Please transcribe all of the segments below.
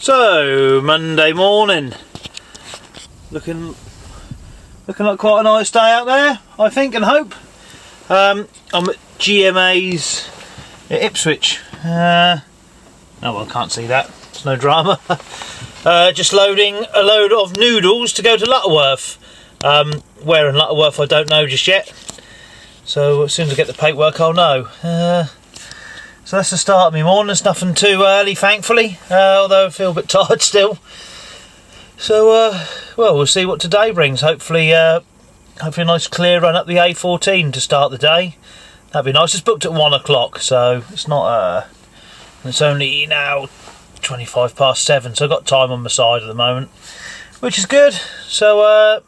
So, Monday morning, looking like quite a nice day out there, I think and hope. I'm at GMA's at Ipswich. Oh well, I can't see that, it's no drama. Just loading a load of noodles to go to Lutterworth. Where in Lutterworth I don't know just yet, so as soon as I get the paperwork I'll know. So that's the start of my morning. It's nothing too early, thankfully, although I feel a bit tired still. So, well, we'll see what today brings. Hopefully a nice clear run up the A14 to start the day. That'd be nice. It's booked at 1 o'clock, so it's not. It's only now 25 past 7, so I've got time on my side at the moment, which is good. So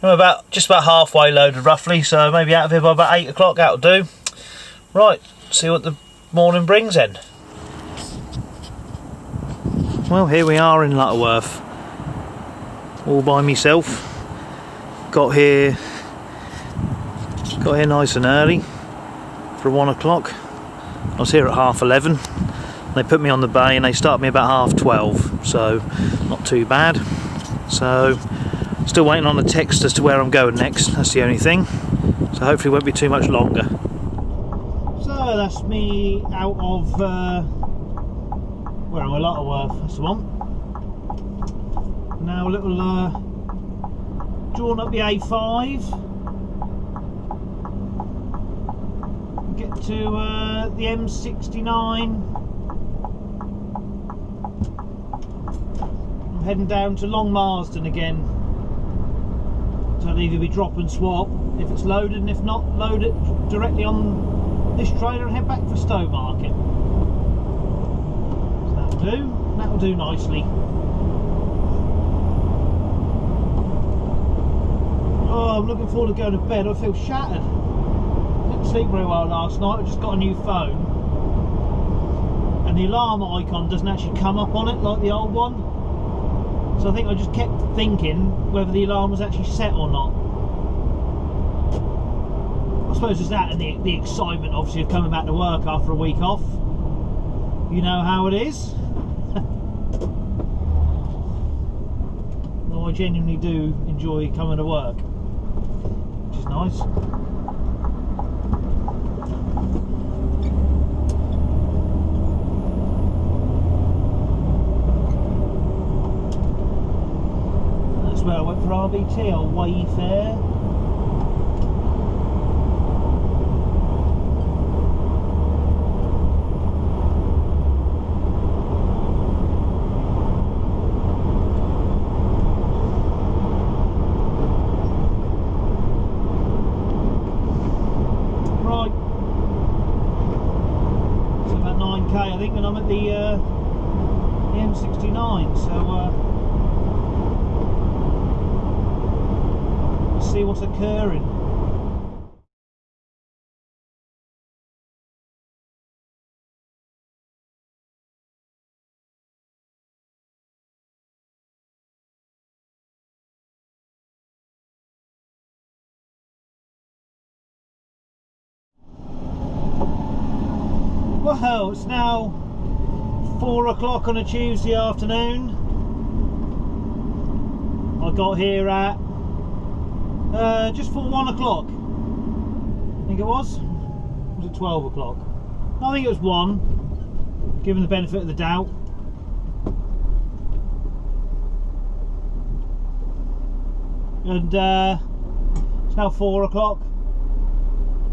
I'm just about halfway loaded roughly, so maybe out of here by about 8 o'clock. That'll do. Right, see what the morning brings then. Well, here we are in Lutterworth, all by myself. Got here nice and early for 1 o'clock. I was here at 11:30. They put me on the bay and they started me about 12:30, so not too bad. So still waiting on a text as to where I'm going next. That's the only thing. So hopefully it won't be too much longer. So that's me out of where am I? Lutterworth, that's the one. Now a little drawn up the A5. Get to the M69. I'm heading down to Long Marsden again. So I'll either be drop and swap if it's loaded, and if not, load it directly on this trailer and head back for Stowmarket. So that'll do nicely. Oh, I'm looking forward to going to bed. I feel shattered. Didn't sleep very well last night. I just got a new phone, and the alarm icon doesn't actually come up on it like the old one. So I think I just kept thinking whether the alarm was actually set or not. I suppose there's that and the excitement, obviously, of coming back to work after a week off. You know how it is. Well, I genuinely do enjoy coming to work, which is nice. That's where I went for RBT on Wayfair. I think, and I'm at the M69, so let's see what's occurring. Well, it's now 4 o'clock on a Tuesday afternoon. I got here at just for 1 o'clock. I think it was it 12 o'clock? I think it was 1, given the benefit of the doubt. And it's now 4 o'clock.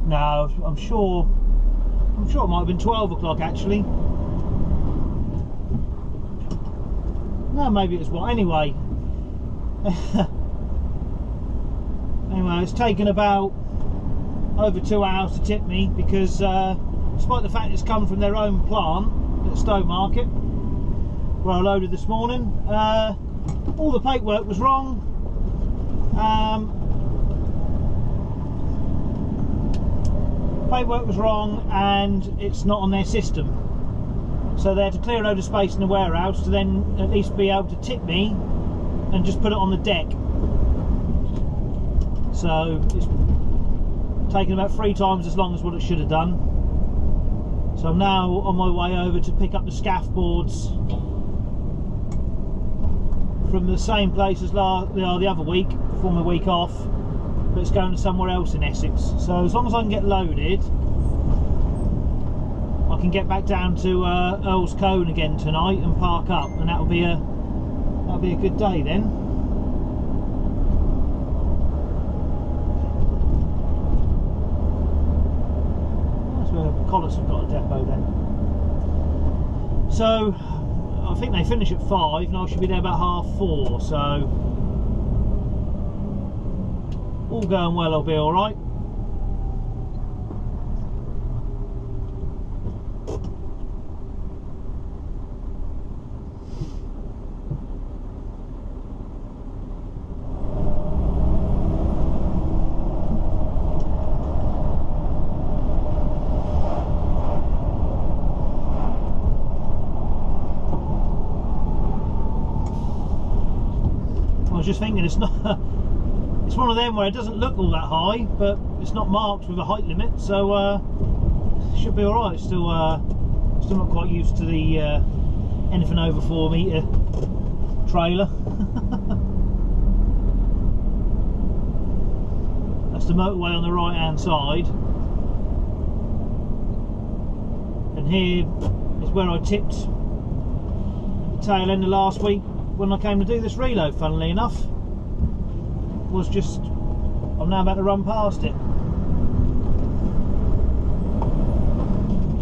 No, I'm sure it might have been 12 o'clock actually. No, maybe it was 1. Anyway. Anyway, it's taken about over 2 hours to tip me because despite the fact it's come from their own plant at Stowmarket, where I loaded this morning, all the paperwork was wrong. Paperwork was wrong and it's not on their system, so they had to clear a load of space in the warehouse to then at least be able to tip me and just put it on the deck. So it's taken about 3 times as long as what it should have done. So I'm now on my way over to pick up the scaff boards from the same place as the other week, before my week off, but it's going to somewhere else in Essex. So as long as I can get loaded, I can get back down to Earl's Cone again tonight and park up, and that'll be a good day then. That's where Collis have got a depot then. So I think they finish at 5 and I should be there about 4:30, so all going well, I'll be alright. Just thinking, it's not it's one of them where it doesn't look all that high, but it's not marked with a height limit, so should be all right. Still not quite used to the anything over 4 metre trailer. That's the motorway on the right hand side, and here is where I tipped at the tail end of last week when I came to do this reload, funnily enough. Was just, I'm now about to run past it.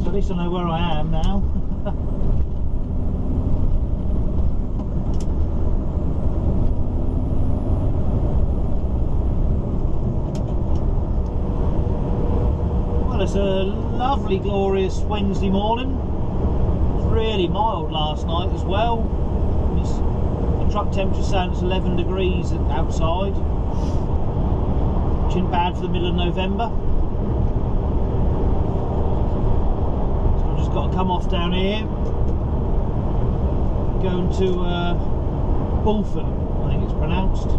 So at least I know where I am now. Well, it's a lovely, glorious Wednesday morning. It was really mild last night as well. Truck temperature saying it's 11 degrees outside, which isn't bad for the middle of November. So I've just got to come off down here, going to Bulford, I think it's pronounced,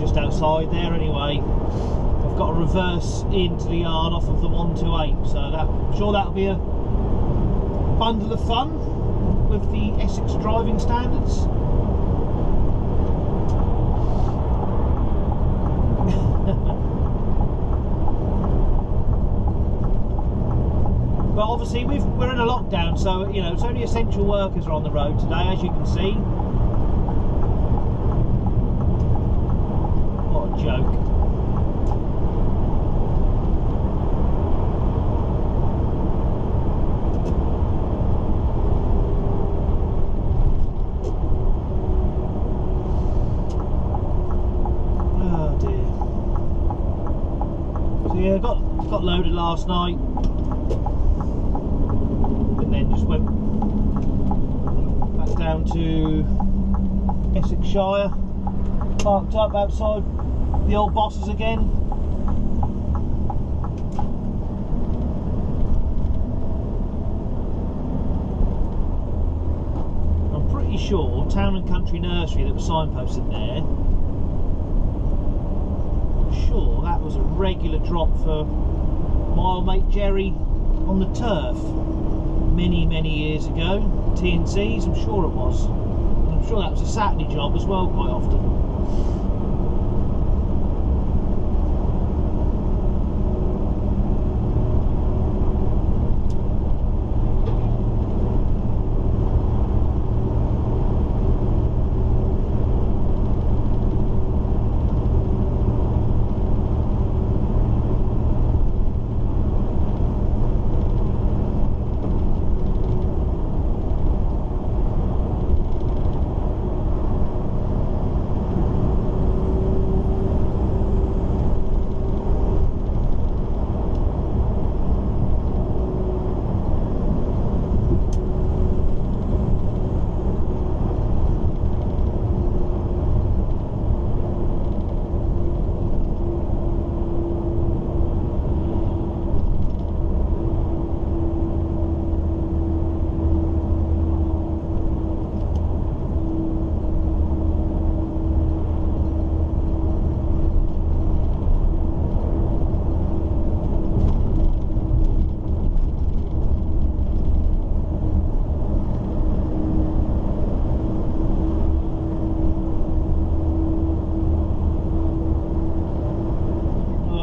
just outside there anyway. I've got to reverse into the yard off of the 128, so I'm sure that'll be a bundle of fun with the Essex driving standards. But obviously we're in a lockdown, so you know it's only essential workers are on the road today, as you can see. What a joke. Oh dear. So yeah, got loaded last night. Just went back down to Essexshire, parked up outside the old bosses again. I'm pretty sure Town and Country Nursery that was signposted there, I'm sure that was a regular drop for my old mate Jerry on the turf. Many years ago, T&C's, I'm sure it was. I'm sure that was a Saturday job as well quite often.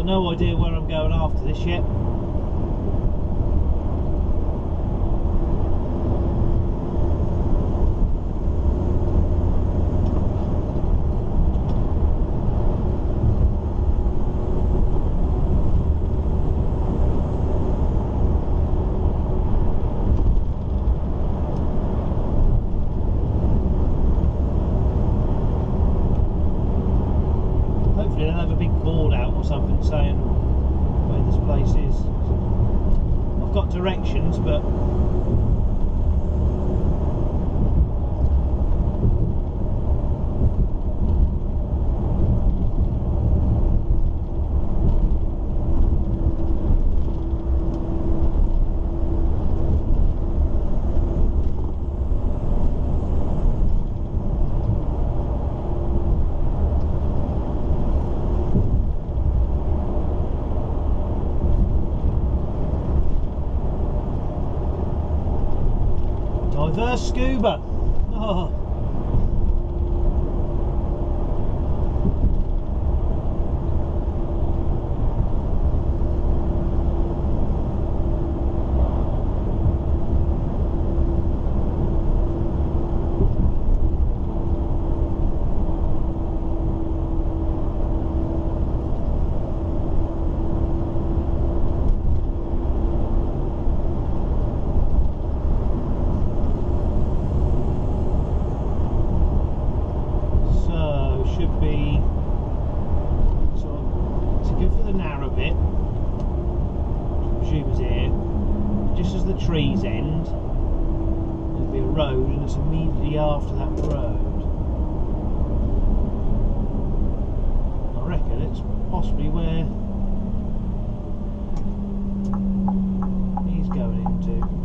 got no idea where I'm going after this yet. Saying where this place is. I've got directions, but diverse scuba. Oh. Trees end, there'll be a road, and it's immediately after that road. I reckon it's possibly where he's going into.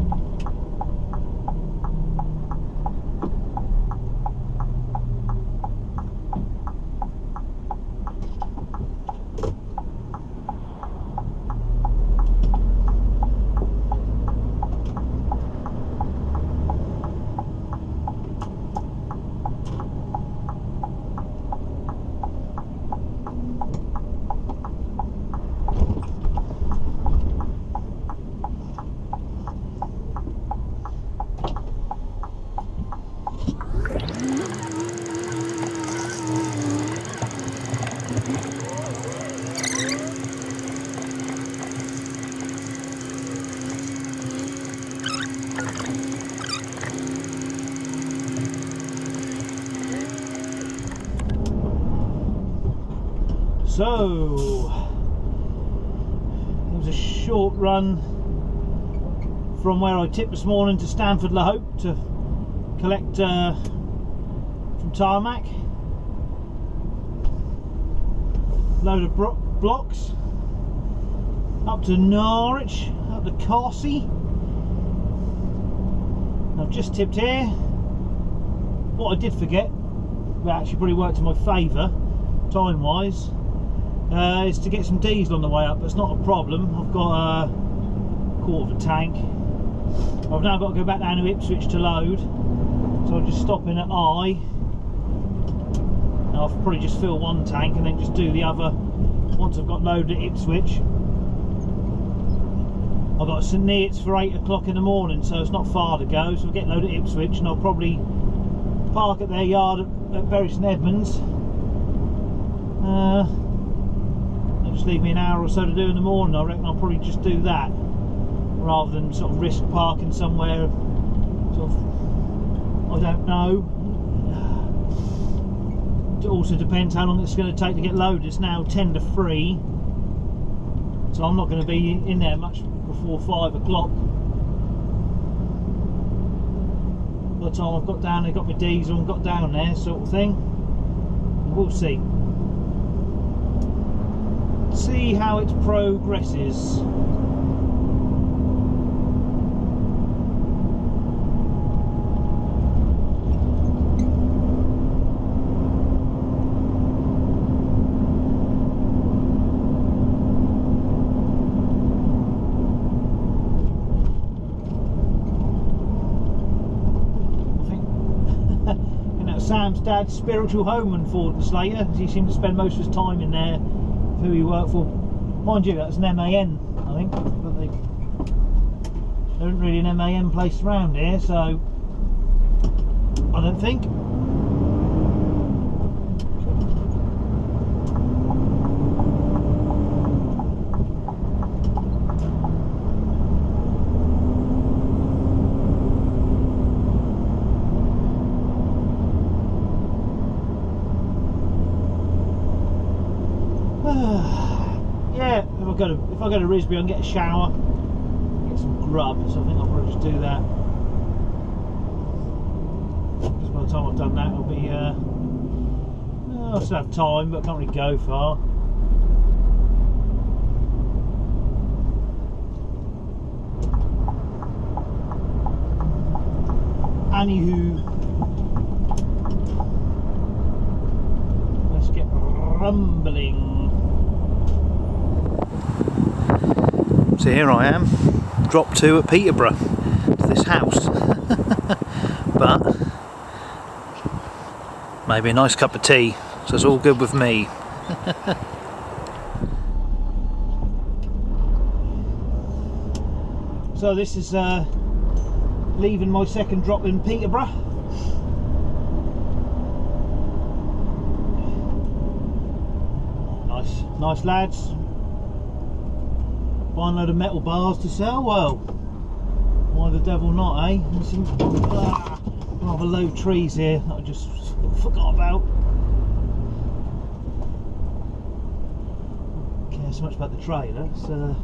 So, it was a short run from where I tipped this morning to Stamford La Hope to collect from Tarmac. Load of blocks up to Norwich, up to Corsey. I've just tipped here. What I did forget, but actually probably worked in my favour time wise, is to get some diesel on the way up. That's not a problem. I've got a quarter of a tank. I've now got to go back down to Ipswich to load, so I'll just stop in at I. I'll probably just fill one tank and then just do the other once I've got loaded at Ipswich. I've got St Neots for 8 o'clock in the morning, so it's not far to go, so I'll get loaded at Ipswich and I'll probably park at their yard at Bury St Edmunds. They'll just leave me an hour or so to do in the morning. I reckon I'll probably just do that rather than sort of risk parking somewhere sort of, I don't know. It also depends how long it's going to take to get loaded. It's now 10 to 3, so I'm not going to be in there much before 5 o'clock. By the time I've got down there, got my diesel and got down there, sort of thing. We'll see. See how it progresses. Sam's dad's spiritual home in Ford and Slater, because he seemed to spend most of his time in there, who he worked for Mind you, that's an MAN, I think, but there isn't really an MAN place around here, so I don't think. Yeah, if I go to Risby, I can get a shower, get some grub, so I think I'll probably just do that. Because by the time I've done that, it'll be, I'll still have time, but I can't really go far. Anywho, let's get rumbling. So here I am, drop 2 at Peterborough to this house. But maybe a nice cup of tea, so it's all good with me. So this is leaving my second drop in Peterborough. Nice lads. Buy a load of metal bars to sell. Well, why the devil not, eh? And some rather low trees here that I just forgot about. Don't care so much about the trailer. So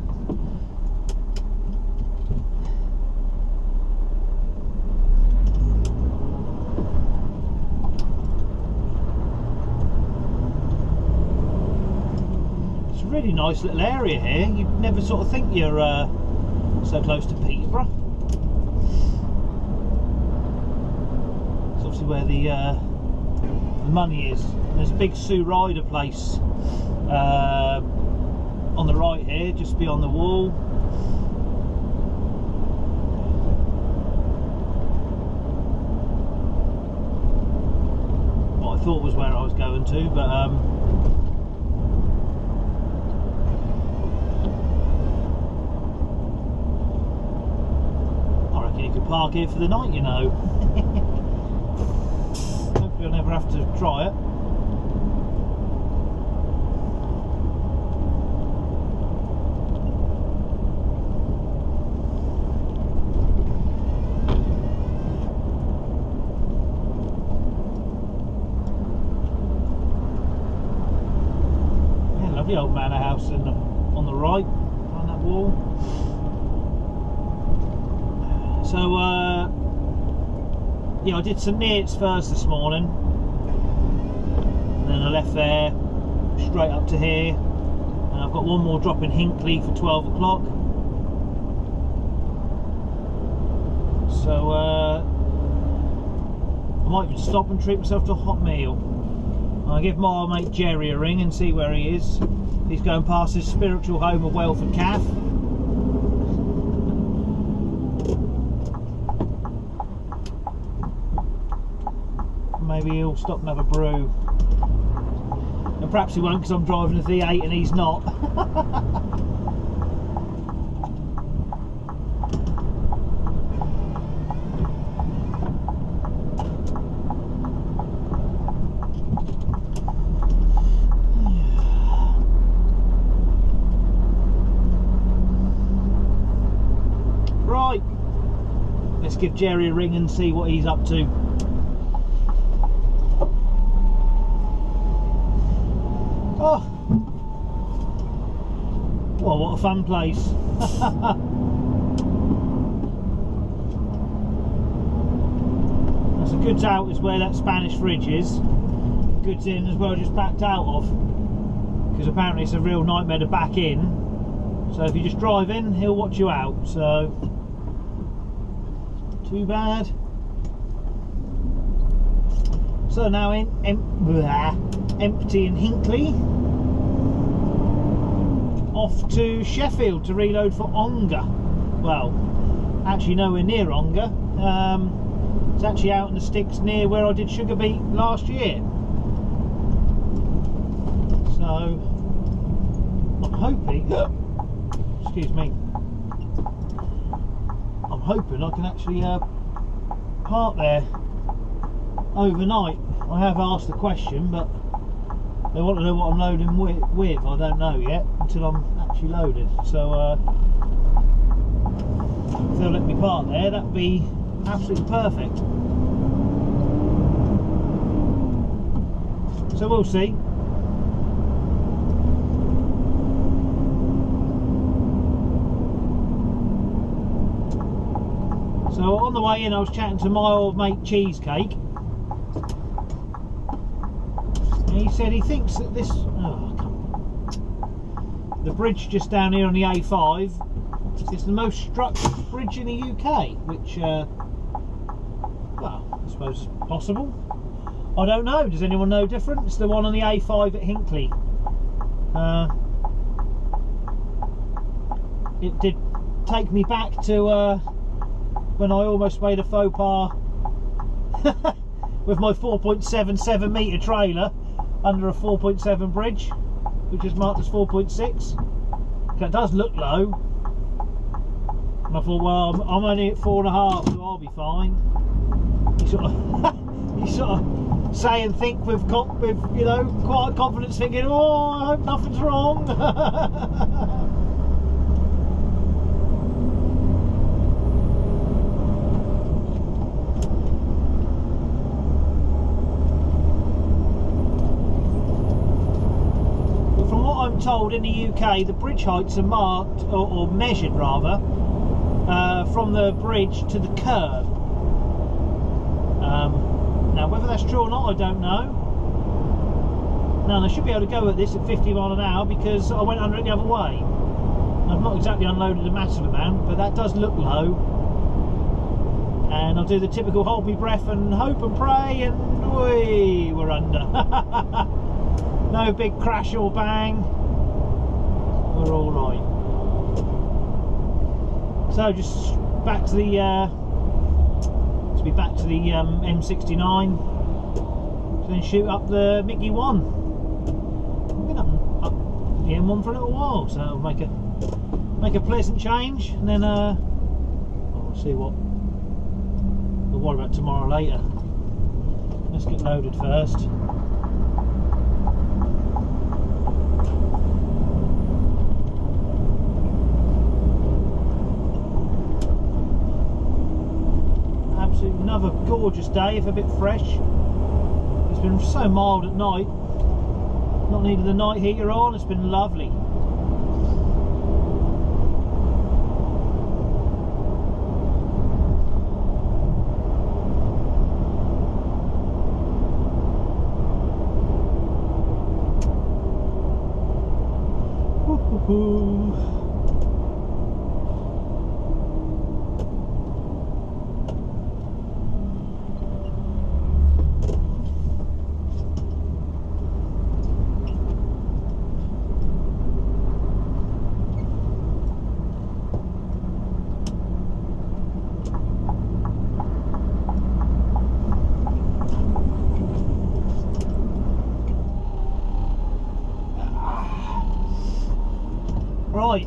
really nice little area here. You'd never sort of think you're so close to Peterborough. It's obviously where the money is. There's a big Sue Ryder place on the right here, just beyond the wall. What I thought was where I was going to, but park here for the night, you know. Hopefully I'll never have to try it. Yeah, lovely old manor house on the right, on that wall. So, yeah, I did St Neots first this morning, and then I left there, straight up to here, and I've got one more drop in Hinckley for 12 o'clock. So, I might even stop and treat myself to a hot meal. I'll give my mate Jerry a ring and see where he is. He's going past his spiritual home of Welford Calf. Maybe he'll stop and have a brew. And perhaps he won't, because I'm driving a V8 and he's not. Right, let's give Jerry a ring and see what he's up to. Oh, well, what a fun place. That's the goods out is where that Spanish fridge is. Goods in as well, just backed out of, because apparently it's a real nightmare to back in. So if you just drive in, he'll watch you out, so too bad. So now empty in Hinckley, off to Sheffield to reload for Ongar. Well, actually nowhere near Ongar. It's actually out in the sticks near where I did Sugar Beet last year. So not hoping, excuse me, I'm hoping I can actually park there overnight. I have asked the question, but they want to know what I'm loading with. I don't know yet until I'm actually loaded. So if they'll let me park there, that'd be absolutely perfect. So we'll see. So on the way in, I was chatting to my old mate Cheesecake. And he said he thinks that this, the bridge just down here on the A5 is the most structured bridge in the UK, which, well, I suppose possible. I don't know. Does anyone know different? It's the one on the A5 at Hinckley. It did take me back to when I almost made a faux pas with my 4.77 metre trailer under a 4.7 bridge, which is marked as 4.6. That does look low. And I thought, well, I'm only at 4.5, so I'll be fine. You sort of say and think with you know, quiet confidence, thinking, oh, I hope nothing's wrong. But from what I'm told, in the UK, the bridge heights are marked, or measured rather, from the bridge to the curb. Now, whether that's true or not, I don't know. Now, I should be able to go at this at 50 mile an hour because I went under it the other way. I've not exactly unloaded a massive amount, but that does look low. And I'll do the typical hold me breath and hope and pray, and we're under. No big crash or bang. We're all right. So just back to the M69, then shoot up the Mickey 1. I've been up the M1 for a little while, so I'll make a pleasant change, and then I'll see what we'll worry about tomorrow later. Let's get loaded first. Another gorgeous day, if a bit fresh. It's been so mild at night. Not needed the night heater on. It's been lovely. Right,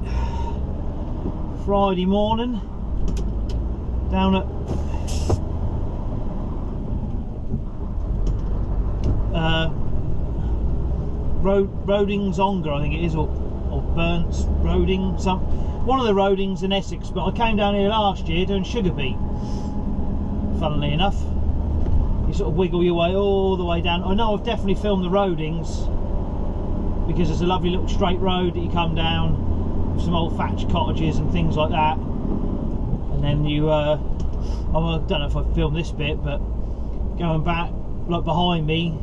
Friday morning, down at Rodings Ongar, I think it is, or Burns Roding, one of the Rodings in Essex. But I came down here last year doing sugar beet. Funnily enough, you sort of wiggle your way all the way down. I know I've definitely filmed the Rodings because there's a lovely little straight road that you come down, some old thatched cottages and things like that, and then you I don't know if I filmed this bit, but going back, like behind me,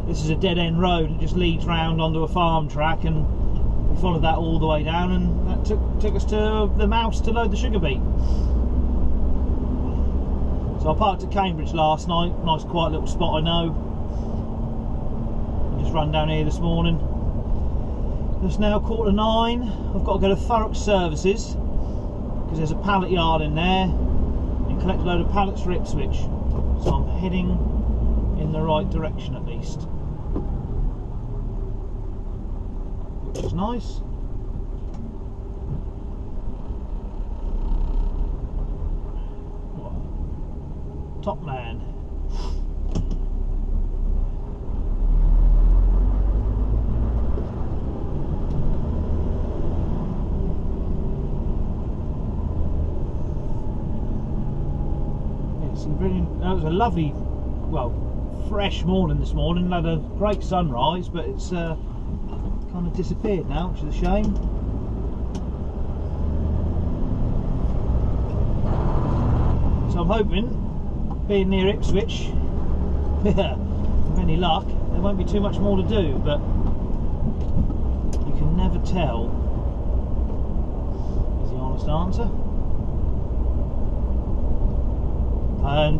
this is a dead end road. It just leads round onto a farm track, and we followed that all the way down, and that took us to the Mouse to load the sugar beet. So I parked at Cambridge last night, nice quiet little spot I know, and just run down here this morning. It's now 9:15. I've got to go to Thurrock Services because there's a pallet yard in there and collect a load of pallets for Ipswich. So I'm heading in the right direction at least, which is nice. Top man. That was a lovely, well, fresh morning this morning. Had a great sunrise, but it's kind of disappeared now, which is a shame. So I'm hoping, being near Ipswich, with any luck, there won't be too much more to do, but you can never tell, is the honest answer. And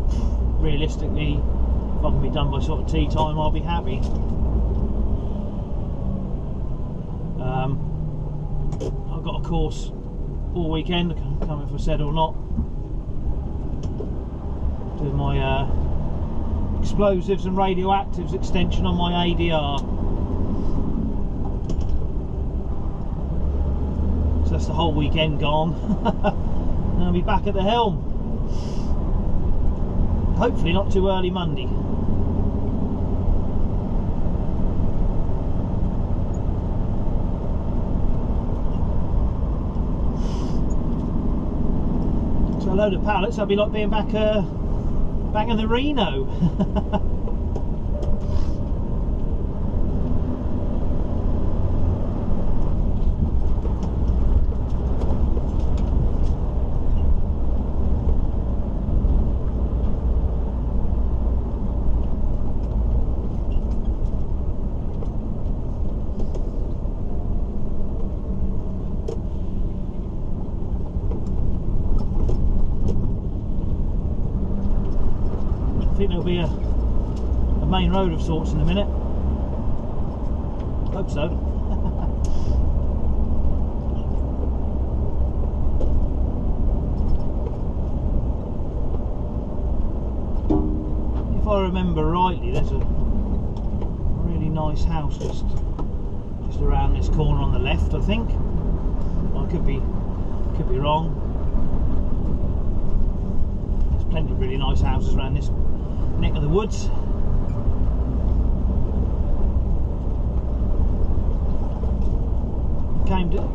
realistically, if I can be done by sort of tea time, I'll be happy. I've got a course all weekend, I can't remember if I said or not, doing my explosives and radioactives extension on my ADR. So that's the whole weekend gone. And I'll be back at the helm. Hopefully not too early Monday. So a load of pallets, I'll be like being back in the Reno. I think there'll be a main road of sorts in a minute. Hope so. If I remember rightly, there's a really nice house just around this corner on the left, I think. I could be wrong. There's plenty of really nice houses around this neck of the woods.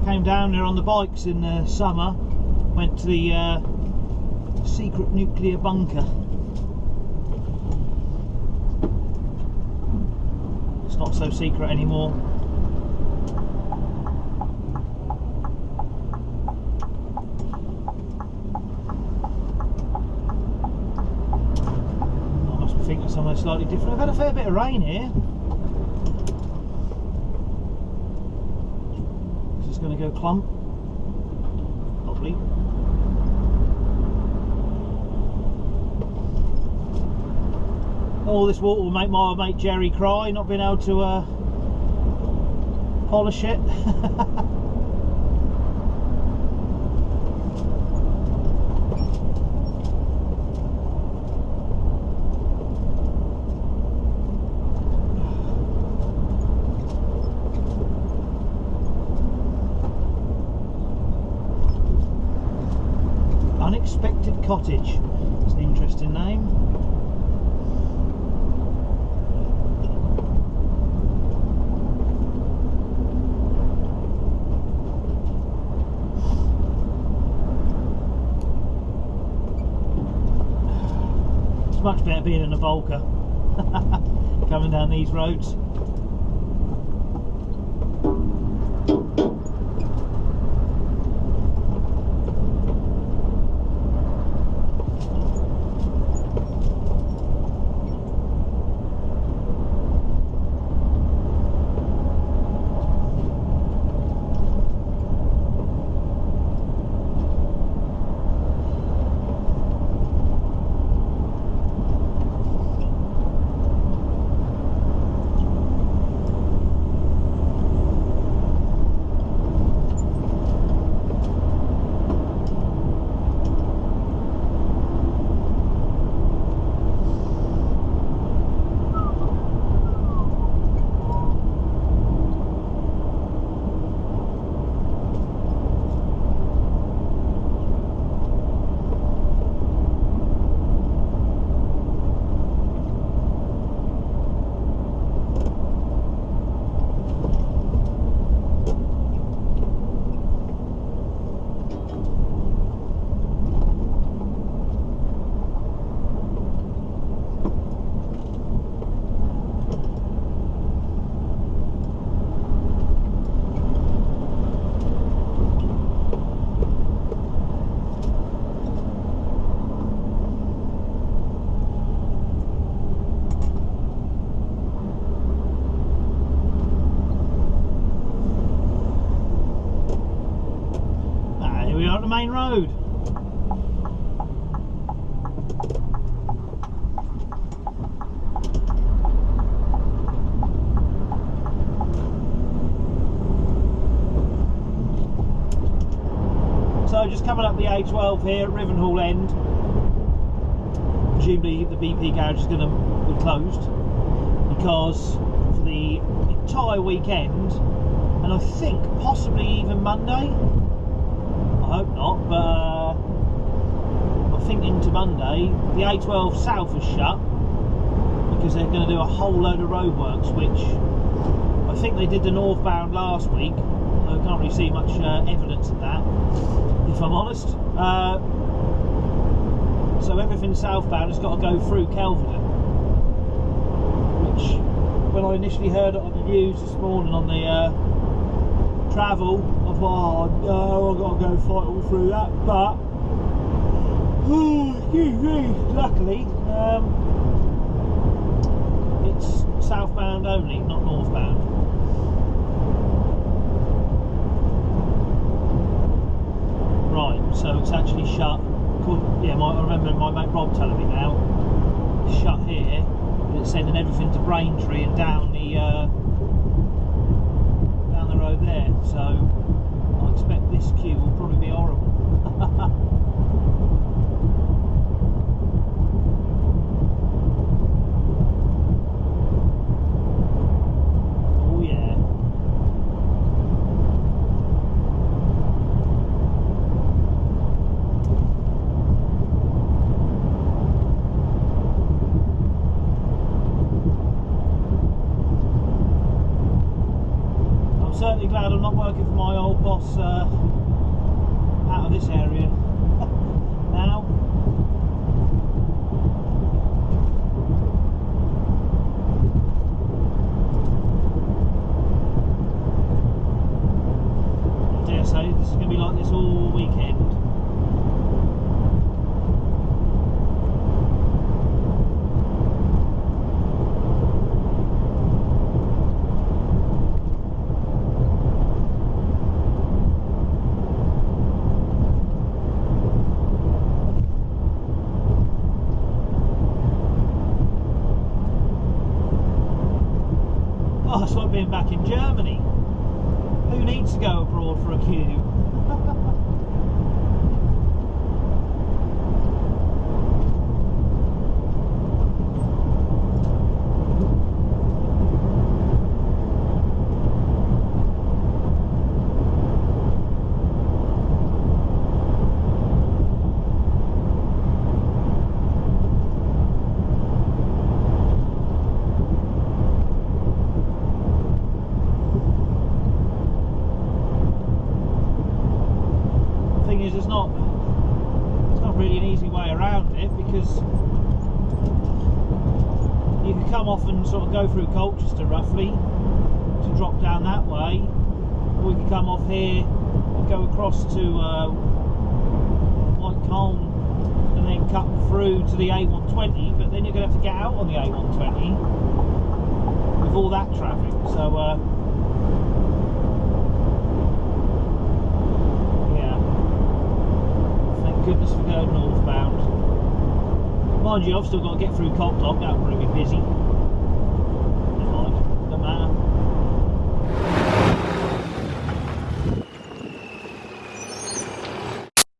Came down there on the bikes in the summer, went to the secret nuclear bunker. It's not so secret anymore. Somewhere slightly different. I've had a fair bit of rain here. Is this going to go clump? Probably. All this water will make my mate Jerry cry, not being able to polish it. Unexpected Cottage. It's an interesting name. It's much better being in a Volca coming down these roads. main road. So just coming up the A12 here at Rivenhall End. Presumably the BP garage is going to be closed because for the entire weekend, and I think possibly even Monday, I hope not, but I think into Monday, the A12 South is shut because they're going to do a whole load of roadworks, which I think they did the northbound last week. I can't really see much evidence of that, if I'm honest. So everything southbound has got to go through Kelvedon, which when I initially heard it on the news this morning on the travel, I thought, oh no, I've got to go fight all through that, but luckily it's southbound only, not northbound. Right, so it's actually shut. Yeah, I remember my mate Rob telling me now, it's shut here, but it's sending everything to Braintree and down the road there, so I expect this queue will probably be horrible. Oh yeah. Certainly glad I'm not working for my old boss out of this area now. I dare say this is going to be like this all weekend. Oh, it's like being back in Germany. Who needs to go abroad for a queue? It's not really an easy way around it, because you can come off and sort of go through Colchester roughly to drop down that way, or we can come off here and go across to Whitecombe and then cut through to the A120, but then you're going to have to get out on the A120 with all that traffic, so goodness for going northbound. Mind you, I've still got to get through Copdock, that'll probably be busy.